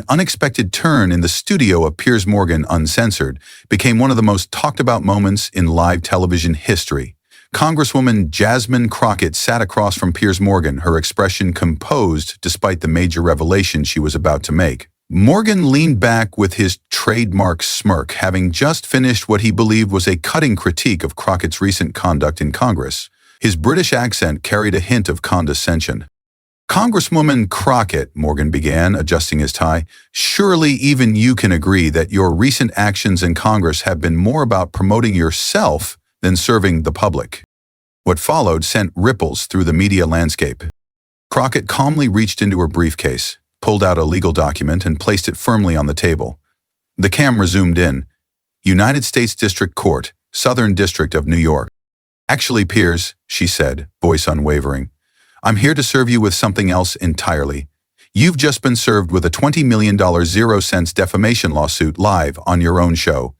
an unexpected turn in the studio of Piers Morgan Uncensored became one of the most talked-about moments in live television history. Congresswoman Jasmine Crockett sat across from Piers Morgan, her expression composed despite the major revelation she was about to make. Morgan leaned back with his trademark smirk, having just finished what he believed was a cutting critique of Crockett's recent conduct in Congress. His British accent carried a hint of condescension. "Congresswoman Crockett," Morgan began, adjusting his tie, "surely even you can agree that your recent actions in Congress have been more about promoting yourself than serving the public." What followed sent ripples through the media landscape. Crockett calmly reached into her briefcase, pulled out a legal document, and placed it firmly on the table. The camera zoomed in. United States District Court, Southern District of New York. "Actually, Piers," she said, voice unwavering, "I'm here to serve you with something else entirely. You've just been served with a $20 million 0-cents defamation lawsuit live on your own show."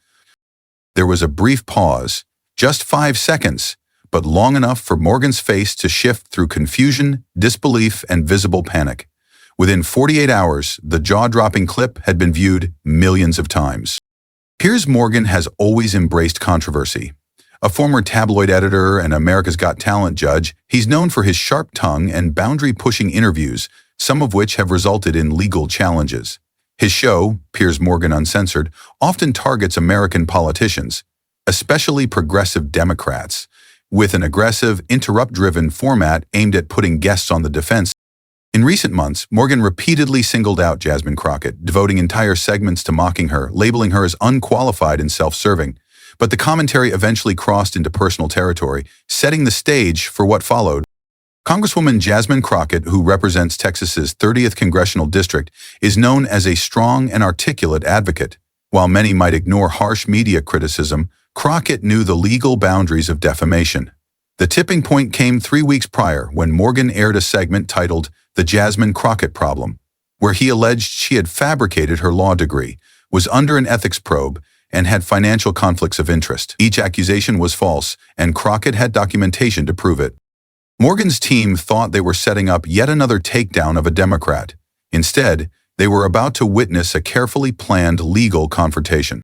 There was a brief pause, just 5 seconds, but long enough for Morgan's face to shift through confusion, disbelief, and visible panic. Within 48 hours, the jaw-dropping clip had been viewed millions of times. Piers Morgan has always embraced controversy. A former tabloid editor and America's Got Talent judge, he's known for his sharp tongue and boundary-pushing interviews, some of which have resulted in legal challenges. His show, Piers Morgan Uncensored, often targets American politicians, especially progressive Democrats, with an aggressive, interrupt-driven format aimed at putting guests on the defense. In recent months, Morgan repeatedly singled out Jasmine Crockett, devoting entire segments to mocking her, labeling her as unqualified and self-serving. But the commentary eventually crossed into personal territory, setting the stage for what followed. Congresswoman Jasmine Crockett, who represents Texas's 30th Congressional District, is known as a strong and articulate advocate. While many might ignore harsh media criticism, Crockett knew the legal boundaries of defamation. The tipping point came 3 weeks prior when Morgan aired a segment titled "The Jasmine Crockett Problem," where he alleged she had fabricated her law degree, was under an ethics probe, and had financial conflicts of interest. Each accusation was false, and Crockett had documentation to prove it. Morgan's team thought they were setting up yet another takedown of a Democrat. Instead, they were about to witness a carefully planned legal confrontation.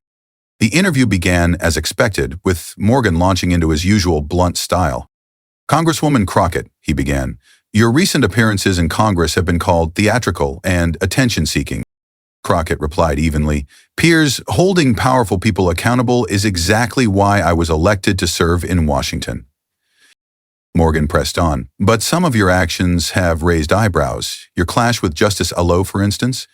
The interview began as expected, with Morgan launching into his usual blunt style. "Congresswoman Crockett," he began, "your recent appearances in Congress have been called theatrical and attention-seeking." Crockett replied evenly, "Piers, holding powerful people accountable is exactly why I was elected to serve in Washington." Morgan pressed on, "But some of your actions have raised eyebrows. Your clash with Justice Alito, for instance."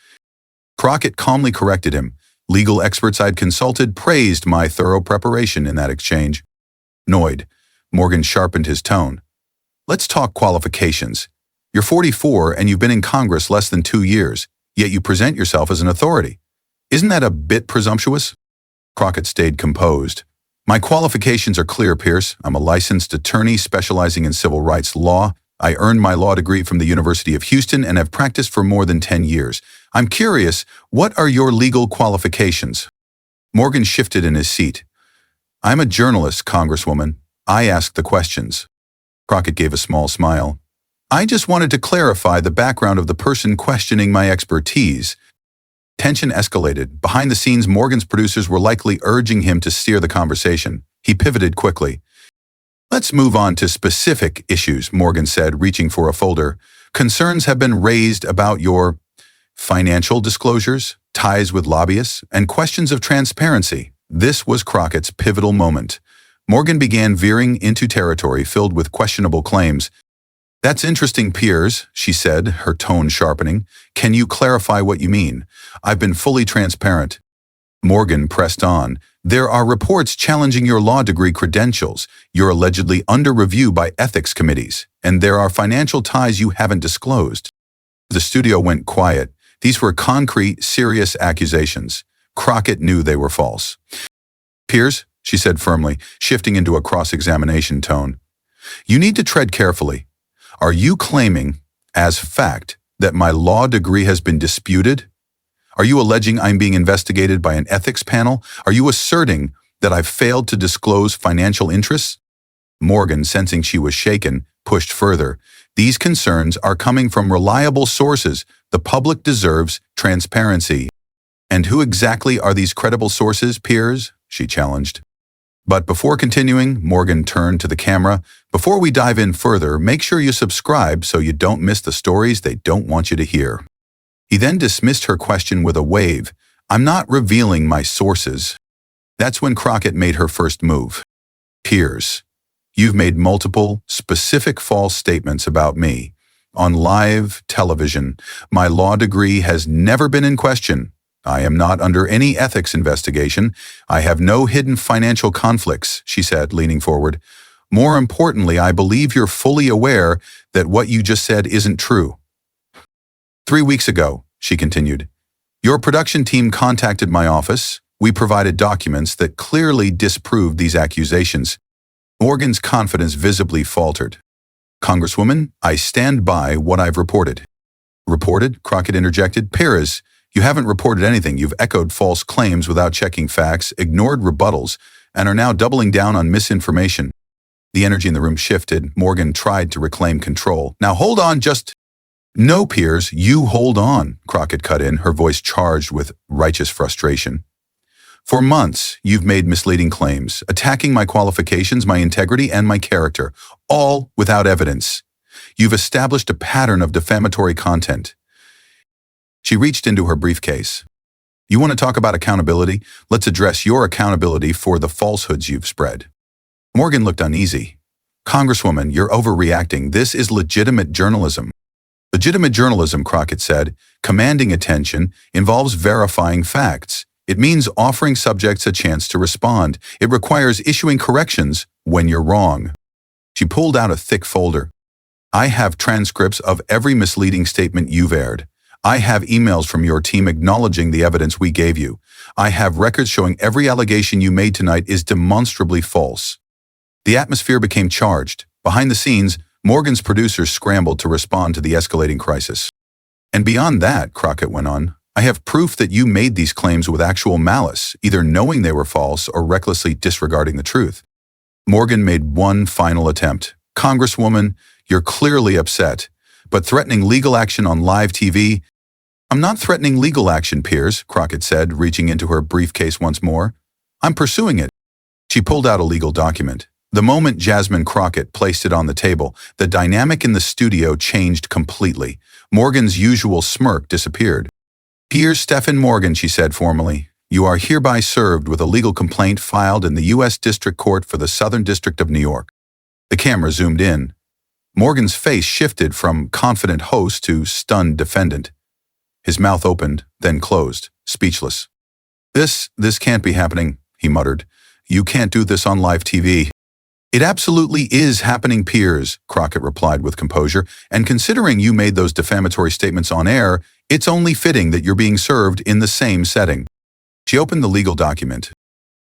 Crockett calmly corrected him. "Legal experts I'd consulted praised my thorough preparation in that exchange." Annoyed, Morgan sharpened his tone. "Let's talk qualifications. You're 44 and you've been in Congress less than 2 years. Yet you present yourself as an authority. Isn't that a bit presumptuous?" Crockett stayed composed. "My qualifications are clear, Piers. I'm a licensed attorney specializing in civil rights law. I earned my law degree from the University of Houston and have practiced for more than 10 years. I'm curious, what are your legal qualifications?" Morgan shifted in his seat. "I'm a journalist, Congresswoman. I ask the questions." Crockett gave a small smile. "I just wanted to clarify the background of the person questioning my expertise." Tension escalated. Behind the scenes, Morgan's producers were likely urging him to steer the conversation. He pivoted quickly. "Let's move on to specific issues," Morgan said, reaching for a folder. "Concerns have been raised about your financial disclosures, ties with lobbyists, and questions of transparency." This was Crockett's pivotal moment. Morgan began veering into territory filled with questionable claims. "That's interesting, Piers," she said, her tone sharpening. "Can you clarify what you mean? I've been fully transparent." Morgan pressed on. "There are reports challenging your law degree credentials. You're allegedly under review by ethics committees, and there are financial ties you haven't disclosed." The studio went quiet. These were concrete, serious accusations. Crockett knew they were false. "Piers," she said firmly, shifting into a cross-examination tone, "you need to tread carefully. Are you claiming, as fact, that my law degree has been disputed? Are you alleging I'm being investigated by an ethics panel? Are you asserting that I've failed to disclose financial interests?" Morgan, sensing she was shaken, pushed further. These concerns are coming from reliable sources. The public deserves transparency. And who exactly are these credible sources, Piers? She challenged. But before continuing, Morgan turned to the camera. Before we dive in further, make sure you subscribe so you don't miss the stories they don't want you to hear. He then dismissed her question with a wave. I'm not revealing my sources. That's when Crockett made her first move. Piers, you've made multiple, specific false statements about me. On live television, my law degree has never been in question. I am not under any ethics investigation. I have no hidden financial conflicts, she said, leaning forward. More importantly, I believe you're fully aware that what you just said isn't true. 3 weeks ago, she continued, your production team contacted my office. We provided documents that clearly disproved these accusations. Morgan's confidence visibly faltered. Congresswoman, I stand by what I've reported. Reported? Crockett interjected. Piers, you haven't reported anything. You've echoed false claims without checking facts, ignored rebuttals, and are now doubling down on misinformation. The energy in the room shifted. Morgan tried to reclaim control. Now hold on, No, Piers, you hold on, Crockett cut in, her voice charged with righteous frustration. For months, you've made misleading claims, attacking my qualifications, my integrity, and my character, all without evidence. You've established a pattern of defamatory content. She reached into her briefcase. You want to talk about accountability? Let's address your accountability for the falsehoods you've spread. Morgan looked uneasy. Congresswoman, you're overreacting. This is legitimate journalism. Legitimate journalism, Crockett said, commanding attention, involves verifying facts. It means offering subjects a chance to respond. It requires issuing corrections when you're wrong. She pulled out a thick folder. I have transcripts of every misleading statement you've aired. I have emails from your team acknowledging the evidence we gave you. I have records showing every allegation you made tonight is demonstrably false. The atmosphere became charged. Behind the scenes, Morgan's producers scrambled to respond to the escalating crisis. And beyond that, Crockett went on, I have proof that you made these claims with actual malice, either knowing they were false or recklessly disregarding the truth. Morgan made one final attempt. Congresswoman, you're clearly upset, but threatening legal action on live TV? I'm not threatening legal action, Piers, Crockett said, reaching into her briefcase once more. I'm pursuing it. She pulled out a legal document. The moment Jasmine Crockett placed it on the table, the dynamic in the studio changed completely. Morgan's usual smirk disappeared. Piers Stephen Morgan, she said formally, you are hereby served with a legal complaint filed in the U.S. District Court for the Southern District of New York. The camera zoomed in. Morgan's face shifted from confident host to stunned defendant. His mouth opened, then closed, speechless. This can't be happening, he muttered. You can't do this on live TV. It absolutely is happening, Piers, Crockett replied with composure, and considering you made those defamatory statements on air, it's only fitting that you're being served in the same setting. She opened the legal document.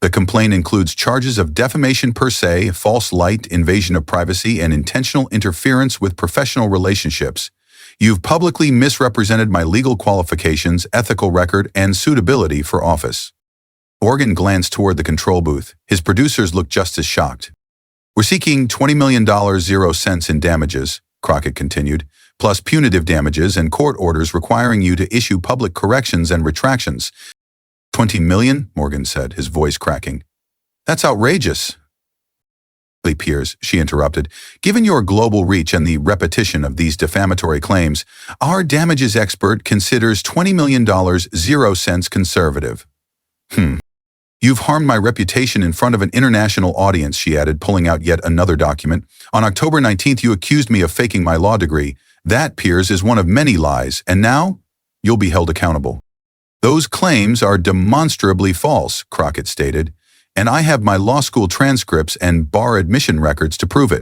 The complaint includes charges of defamation per se, false light, invasion of privacy, and intentional interference with professional relationships. You've publicly misrepresented my legal qualifications, ethical record, and suitability for office. Morgan glanced toward the control booth. His producers looked just as shocked. We're seeking $20 million 0 cents in damages, Crockett continued, plus punitive damages and court orders requiring you to issue public corrections and retractions. 20 million, Morgan said, his voice cracking. That's outrageous. Piers, she interrupted, given your global reach and the repetition of these defamatory claims, our damages expert considers $20 million 0 cents conservative. You've harmed my reputation in front of an international audience, she added, pulling out yet another document. On October 19th, you accused me of faking my law degree. That, Piers, is one of many lies, and now you'll be held accountable. Those claims are demonstrably false, Crockett stated, and I have my law school transcripts and bar admission records to prove it.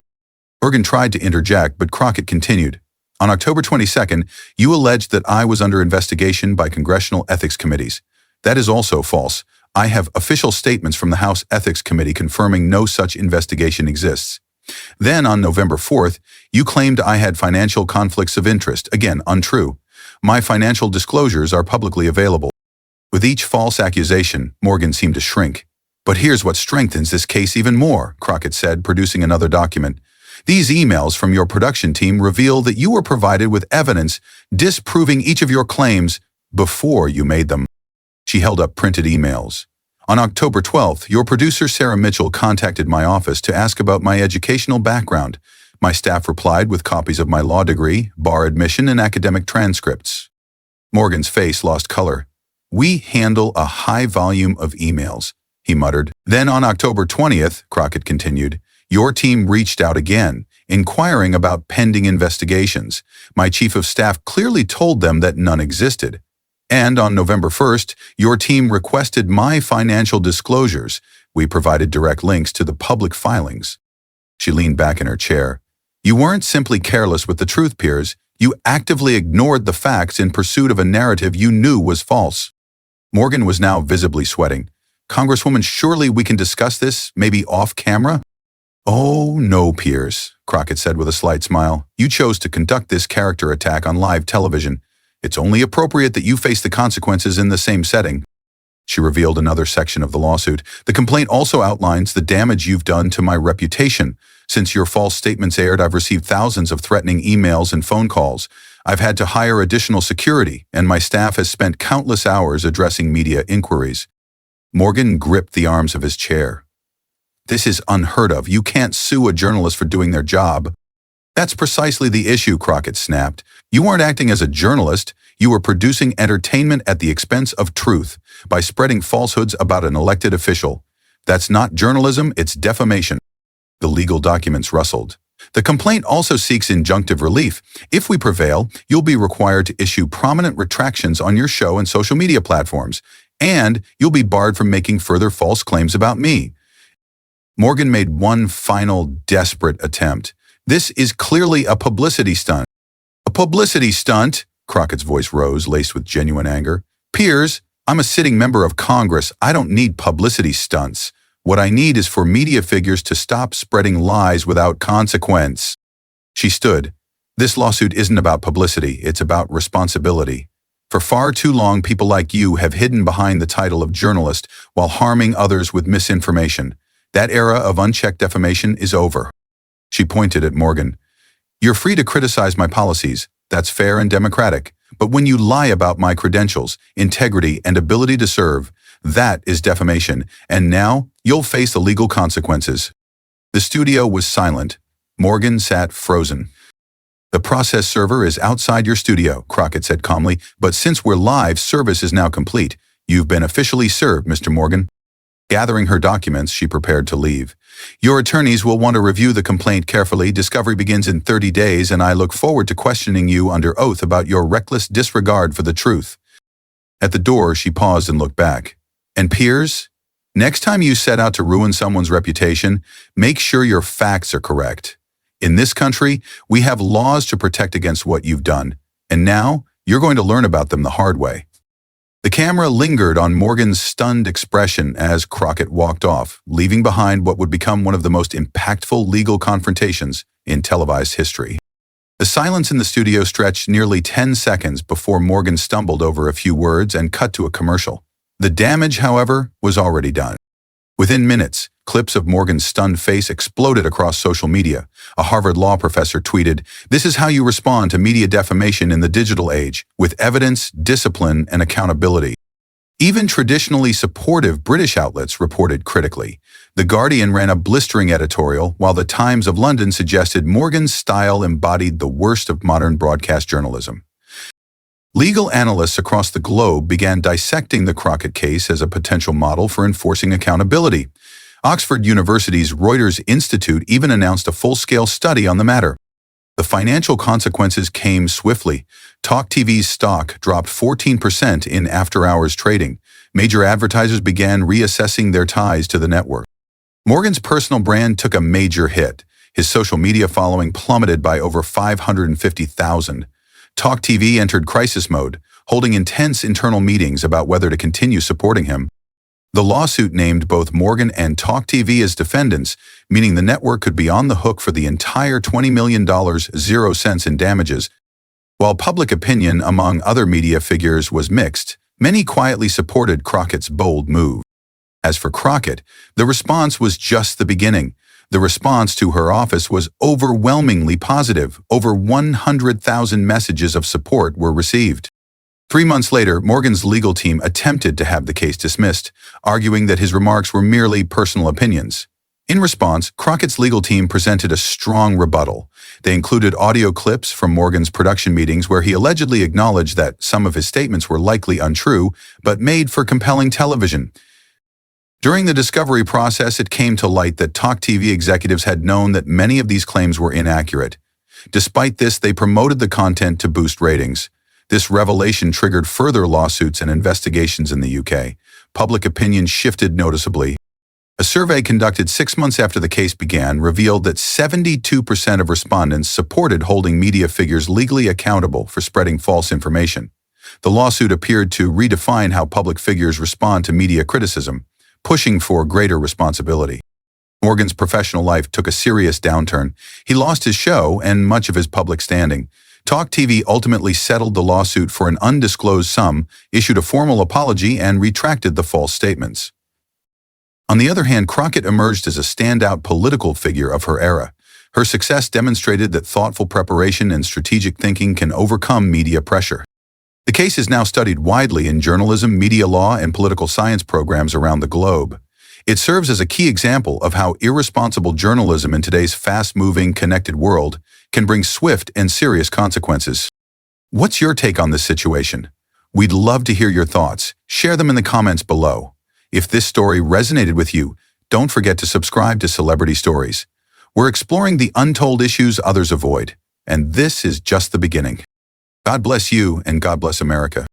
Morgan tried to interject, but Crockett continued. On October 22nd, you alleged that I was under investigation by congressional ethics committees. That is also false. I have official statements from the House Ethics Committee confirming no such investigation exists. Then, on November 4th, you claimed I had financial conflicts of interest. Again, untrue. My financial disclosures are publicly available. With each false accusation, Morgan seemed to shrink. But here's what strengthens this case even more, Crockett said, producing another document. These emails from your production team reveal that you were provided with evidence disproving each of your claims before you made them. She held up printed emails. On October 12th, your producer Sarah Mitchell contacted my office to ask about my educational background. My staff replied with copies of my law degree, bar admission, and academic transcripts. Morgan's face lost color. "We handle a high volume of emails," he muttered. Then on October 20th, Crockett continued, your team reached out again, inquiring about pending investigations. My chief of staff clearly told them that none existed. And on November 1st, your team requested my financial disclosures. We provided direct links to the public filings. She leaned back in her chair. You weren't simply careless with the truth, Piers. You actively ignored the facts in pursuit of a narrative you knew was false. Morgan was now visibly sweating. Congresswoman, surely we can discuss this, maybe off camera? Oh, no, Piers, Crockett said with a slight smile. You chose to conduct this character attack on live television. It's only appropriate that you face the consequences in the same setting. She revealed another section of the lawsuit. The complaint also outlines the damage you've done to my reputation. Since your false statements aired, I've received thousands of threatening emails and phone calls. I've had to hire additional security, and my staff has spent countless hours addressing media inquiries. Morgan gripped the arms of his chair. This is unheard of. You can't sue a journalist for doing their job. That's precisely the issue, Crockett snapped. You weren't acting as a journalist. You were producing entertainment at the expense of truth by spreading falsehoods about an elected official. That's not journalism, it's defamation. The legal documents rustled. The complaint also seeks injunctive relief. If we prevail, you'll be required to issue prominent retractions on your show and social media platforms, and you'll be barred from making further false claims about me. Morgan made one final desperate attempt. This is clearly a publicity stunt. A publicity stunt? Crockett's voice rose, laced with genuine anger. Piers, I'm a sitting member of Congress. I don't need publicity stunts. What I need is for media figures to stop spreading lies without consequence. She stood. This lawsuit isn't about publicity, it's about responsibility. For far too long, people like you have hidden behind the title of journalist while harming others with misinformation. That era of unchecked defamation is over. She pointed at Morgan. You're free to criticize my policies. That's fair and democratic. But when you lie about my credentials, integrity, and ability to serve, that is defamation, and now you'll face the legal consequences. The studio was silent. Morgan sat frozen. The process server is outside your studio, Crockett said calmly, but since we're live, service is now complete. You've been officially served, Mr. Morgan. Gathering her documents, she prepared to leave. Your attorneys will want to review the complaint carefully. Discovery begins in 30 days, and I look forward to questioning you under oath about your reckless disregard for the truth. At the door, she paused and looked back. And Piers, next time you set out to ruin someone's reputation, make sure your facts are correct. In this country, we have laws to protect against what you've done, and now you're going to learn about them the hard way. The camera lingered on Morgan's stunned expression as Crockett walked off, leaving behind what would become one of the most impactful legal confrontations in televised history. The silence in the studio stretched nearly 10 seconds before Morgan stumbled over a few words and cut to a commercial. The damage, however, was already done. Within minutes, clips of Morgan's stunned face exploded across social media. A Harvard law professor tweeted, "This is how you respond to media defamation in the digital age, with evidence, discipline, and accountability." Even traditionally supportive British outlets reported critically. The Guardian ran a blistering editorial, while the Times of London suggested Morgan's style embodied the worst of modern broadcast journalism. Legal analysts across the globe began dissecting the Crockett case as a potential model for enforcing accountability. Oxford University's Reuters Institute even announced a full-scale study on the matter. The financial consequences came swiftly. Talk TV's stock dropped 14% in after-hours trading. Major advertisers began reassessing their ties to the network. Morgan's personal brand took a major hit. His social media following plummeted by over 550,000. Talk TV entered crisis mode, holding intense internal meetings about whether to continue supporting him. The lawsuit named both Morgan and Talk TV as defendants, meaning the network could be on the hook for the entire $20 million, 0 cents in damages. While public opinion among other media figures was mixed, many quietly supported Crockett's bold move. As for Crockett, the response was just the beginning. The response to her office was overwhelmingly positive. Over 100,000 messages of support were received. 3 months later, Morgan's legal team attempted to have the case dismissed, arguing that his remarks were merely personal opinions. In response, Crockett's legal team presented a strong rebuttal. They included audio clips from Morgan's production meetings where he allegedly acknowledged that some of his statements were likely untrue, but made for compelling television. During the discovery process, it came to light that Talk TV executives had known that many of these claims were inaccurate. Despite this, they promoted the content to boost ratings. This revelation triggered further lawsuits and investigations in the UK. Public opinion shifted noticeably. A survey conducted 6 months after the case began revealed that 72% of respondents supported holding media figures legally accountable for spreading false information. The lawsuit appeared to redefine how public figures respond to media criticism, pushing for greater responsibility. Morgan's professional life took a serious downturn. He lost his show and much of his public standing. Talk TV ultimately settled the lawsuit for an undisclosed sum, issued a formal apology, and retracted the false statements. On the other hand, Crockett emerged as a standout political figure of her era. Her success demonstrated that thoughtful preparation and strategic thinking can overcome media pressure. The case is now studied widely in journalism, media law, and political science programs around the globe. It serves as a key example of how irresponsible journalism in today's fast-moving, connected world can bring swift and serious consequences. What's your take on this situation? We'd love to hear your thoughts. Share them in the comments below. If this story resonated with you, don't forget to subscribe to Celebrity Stories. We're exploring the untold issues others avoid, and this is just the beginning. God bless you, and God bless America.